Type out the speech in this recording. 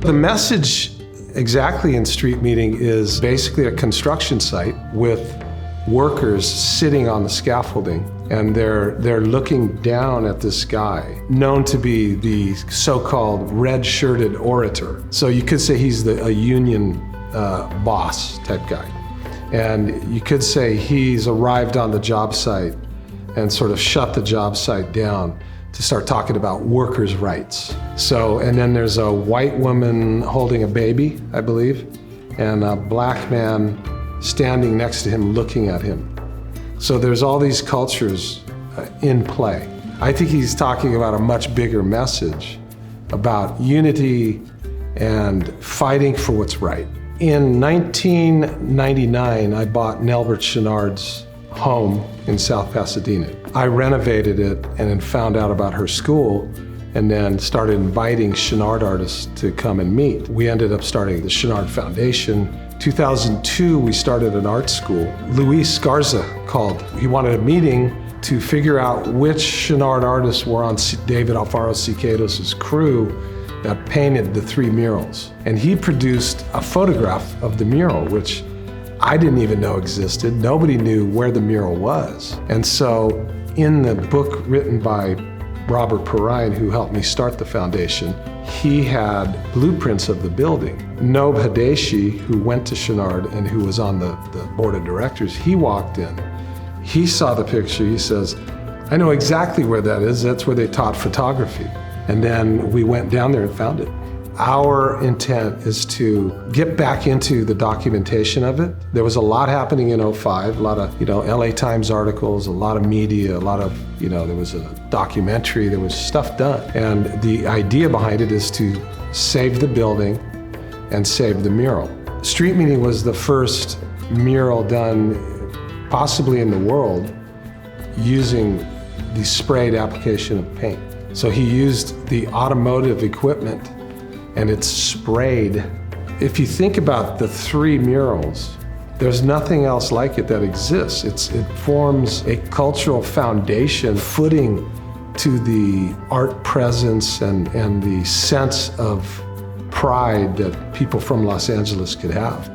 The message exactly in Street Meeting is basically a construction site with workers sitting on the scaffolding, and they're looking down at this guy, known to be the so-called red-shirted orator. So you could say he's a union boss type guy. And you could say he's arrived on the job site and sort of shut the job site down to start talking about workers' rights. So, and then there's a white woman holding a baby, I believe, and a black man standing next to him looking at him. So there's all these cultures in play. I think he's talking about a much bigger message about unity and fighting for what's right. In 1999, I bought Nelbert Chenard's home in South Pasadena. I renovated it and then found out about her school and then started inviting Chenard artists to come and meet. We ended up starting the Chenard Foundation. 2002, we started an art school. Luis Garza called. He wanted a meeting to figure out which Chenard artists were on David Alfaro Siqueiros' crew that painted the 3 murals. And he produced a photograph of the mural, which I didn't even know existed. Nobody knew where the mural was. And so in the book written by Robert Perrine, who helped me start the foundation, he had blueprints of the building. Nob Hadeshi, who went to Chenard and who was on the board of directors, he walked in. He saw the picture, he says, I know exactly where that is. That's where they taught photography. And then we went down there and found it. Our intent is to get back into the documentation of it. There was a lot happening in '05, a lot of, LA Times articles, a lot of media, a lot of, there was a documentary, there was stuff done. And the idea behind it is to save the building and save the mural. Street Meeting was the first mural done, possibly in the world, using the sprayed application of paint. So he used the automotive equipment and it's sprayed. If you think about the 3 murals, there's nothing else like it that exists. It forms a cultural foundation, footing to the art presence and the sense of pride that people from Los Angeles could have.